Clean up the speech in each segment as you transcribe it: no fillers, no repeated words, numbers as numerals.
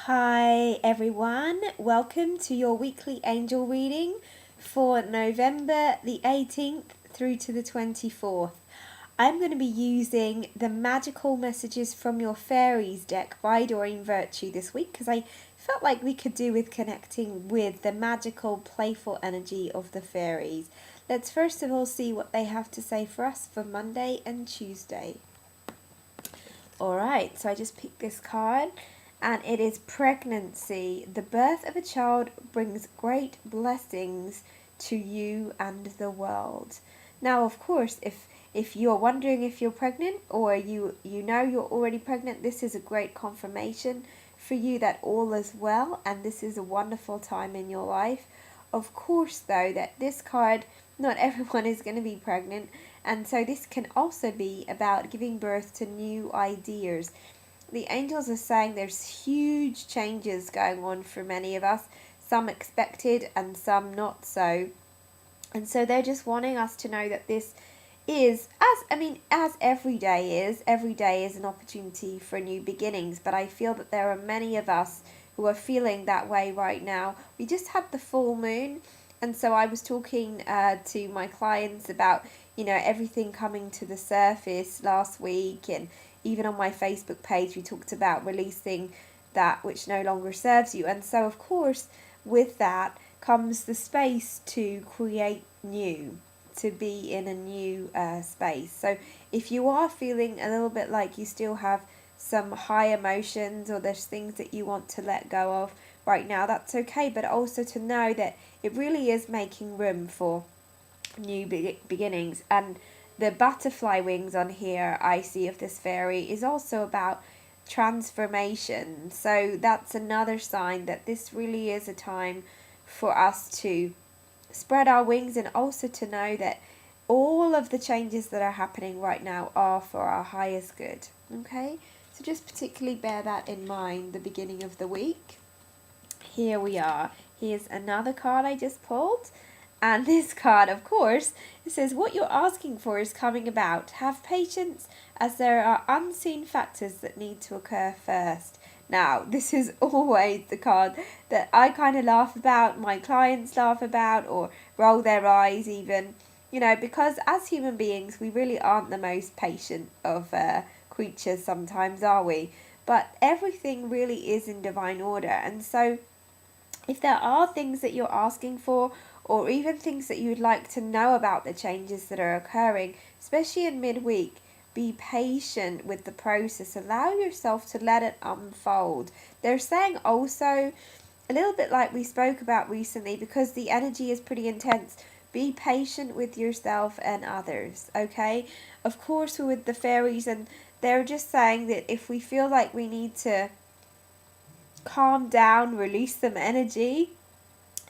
Hi everyone, welcome to your weekly angel reading for November the 18th through to the 24th. I'm going to be using the Magical Messages from Your Fairies deck by Doreen this week because I felt like we could do with connecting with the magical, playful energy of the fairies. Let's first of all see what they have to say for us for Monday and Tuesday. Alright, so I just picked this card. And it is pregnancy. The birth of a child brings great blessings to you and the world. Now, of course, if you're wondering if you're pregnant or you know you're already pregnant, this is a great confirmation for you that all is well and this is a wonderful time in your life. Of course, though, that this card, not everyone is going to be pregnant, and so this can also be about giving birth to new ideas. The angels are saying there's huge changes going on for many of us, some expected and some not so. And so they're just wanting us to know that this is, as every day is an opportunity for new beginnings. But I feel that there are many of us who are feeling that way right now. We just had the full moon. And so I was talking to my clients about, everything coming to the surface last week, and even on my Facebook page we talked about releasing that which no longer serves you. And so of course with that comes the space to create new, to be in a new space. So if you are feeling a little bit like you still have some high emotions or there's things that you want to let go of right now, that's okay, but also to know that it really is making room for new beginnings. And the butterfly wings on here I see of this fairy is also about transformation. So that's another sign that this really is a time for us to spread our wings and also to know that all of the changes that are happening right now are for our highest good. Okay, so just particularly bear that in mind the beginning of the week. Here we are. Here's another card I just pulled. And this card, of course, it says, what you're asking for is coming about. Have patience, as there are unseen factors that need to occur first. Now, this is always the card that I kind of laugh about, my clients laugh about, or roll their eyes even. Because as human beings, we really aren't the most patient of creatures sometimes, are we? But everything really is in divine order. And so if there are things that you're asking for, or even things that you'd like to know about the changes that are occurring, especially in midweek, be patient with the process. Allow yourself to let it unfold. They're saying also, a little bit like we spoke about recently, because the energy is pretty intense, be patient with yourself and others, okay? Of course, we're with the fairies, and they're just saying that if we feel like we need to calm down, release some energy,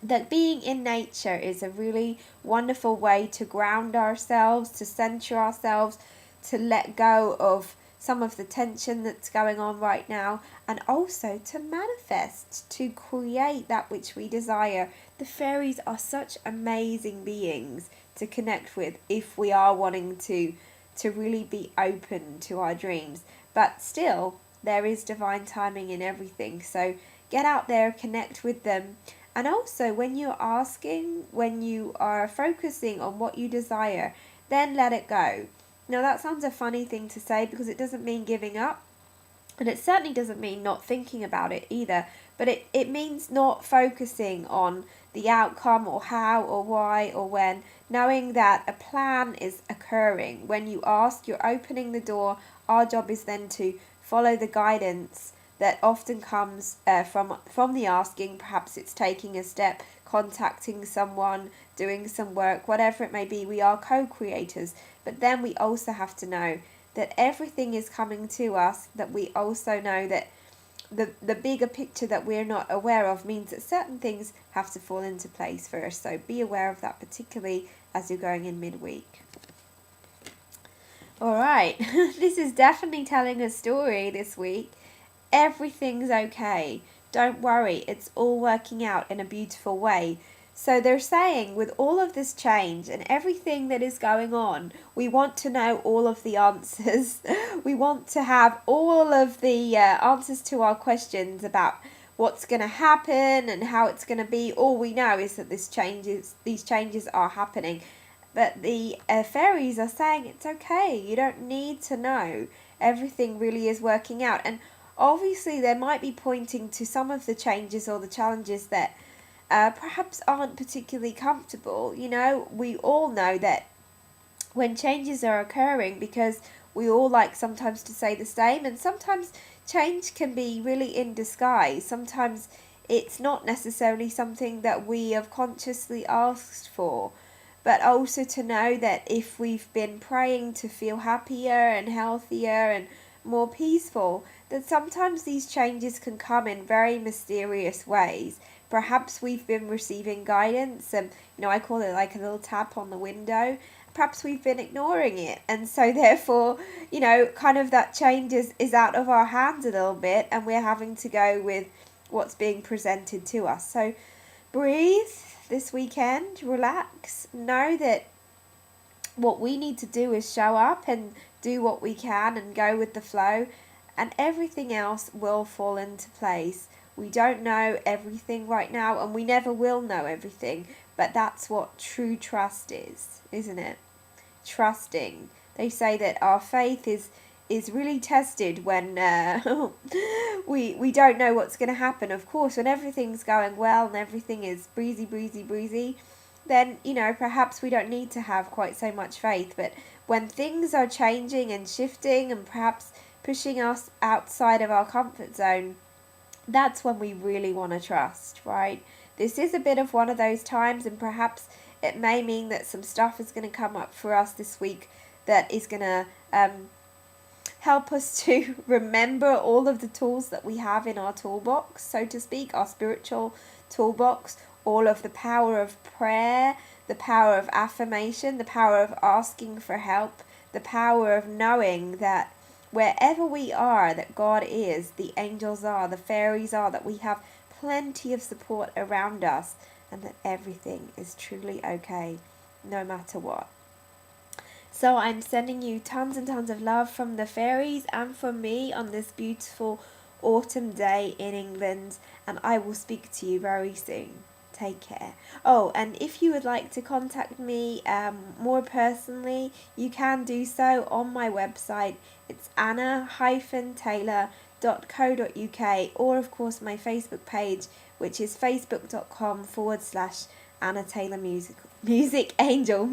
that being in nature is a really wonderful way to ground ourselves, to center ourselves, to let go of some of the tension that's going on right now, and also to manifest, to create that which we desire. The fairies are such amazing beings to connect with if we are wanting to really be open to our dreams. But still, there is divine timing in everything. So get out there, connect with them. And also, when you're asking, when you are focusing on what you desire, then let it go. Now, that sounds a funny thing to say because it doesn't mean giving up. And it certainly doesn't mean not thinking about it either. But it means not focusing on the outcome or how or why or when. Knowing that a plan is occurring. When you ask, you're opening the door. Our job is then to follow the guidance that often comes from the asking. Perhaps it's taking a step, contacting someone, doing some work, whatever it may be. We are co-creators, but then we also have to know that everything is coming to us, that we also know that the bigger picture that we're not aware of means that certain things have to fall into place first. So be aware of that, particularly as you're going in midweek. Alright, this is definitely telling a story this week. Everything's okay. Don't worry, it's all working out in a beautiful way. So they're saying with all of this change and everything that is going on, we want to know all of the answers. We want to have all of the answers to our questions about what's going to happen and how it's going to be. All we know is that these changes are happening. But the fairies are saying it's okay. You don't need to know. Everything really is working out. And obviously they might be pointing to some of the changes or the challenges that perhaps aren't particularly comfortable. You know, we all know that when changes are occurring, because we all like sometimes to say the same, and sometimes change can be really in disguise. Sometimes it's not necessarily something that we have consciously asked for, but also to know that if we've been praying to feel happier and healthier and more peaceful, that sometimes these changes can come in very mysterious ways. Perhaps we've been receiving guidance, and I call it like a little tap on the window. Perhaps we've been ignoring it, and so therefore, kind of that change is out of our hands a little bit, and we're having to go with what's being presented to us. So breathe this weekend, relax, know that what we need to do is show up and do what we can and go with the flow, and everything else will fall into place. We don't know everything right now, and we never will know everything, but that's what true trust is, isn't it? Trusting. They say that our faith is really tested when we don't know what's going to happen. Of course, when everything's going well and everything is breezy, then perhaps we don't need to have quite so much faith. But when things are changing and shifting and perhaps pushing us outside of our comfort zone, that's when we really want to trust, right? This is a bit of one of those times, and perhaps it may mean that some stuff is going to come up for us this week that is going to help us to remember all of the tools that we have in our toolbox, so to speak, our spiritual toolbox, all of the power of prayer, the power of affirmation, the power of asking for help, the power of knowing that wherever we are, that God is, the angels are, the fairies are, that we have plenty of support around us, and that everything is truly okay, no matter what. So I'm sending you tons and tons of love from the fairies and from me on this beautiful autumn day in England, and I will speak to you very soon. Take care. Oh, and if you would like to contact me more personally, you can do so on my website. It's anna-taylor.co.uk, or of course my Facebook page, which is facebook.com/Anna Taylor Music Angel.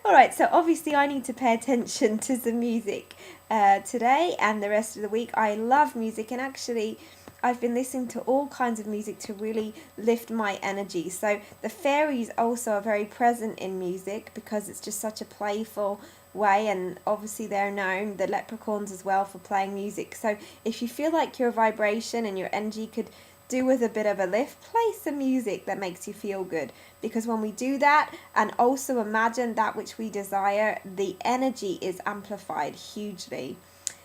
Alright, so obviously I need to pay attention to some music today and the rest of the week. I love music, and actually I've been listening to all kinds of music to really lift my energy. So the fairies also are very present in music because it's just such a playful way, and obviously they're known, the leprechauns as well, for playing music. So if you feel like your vibration and your energy could do with a bit of a lift, play some music that makes you feel good, because when we do that and also imagine that which we desire, the energy is amplified hugely.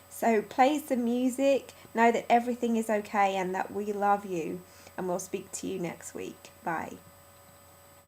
So play some music, know that everything is okay and that we love you, and we'll speak to you next week. Bye.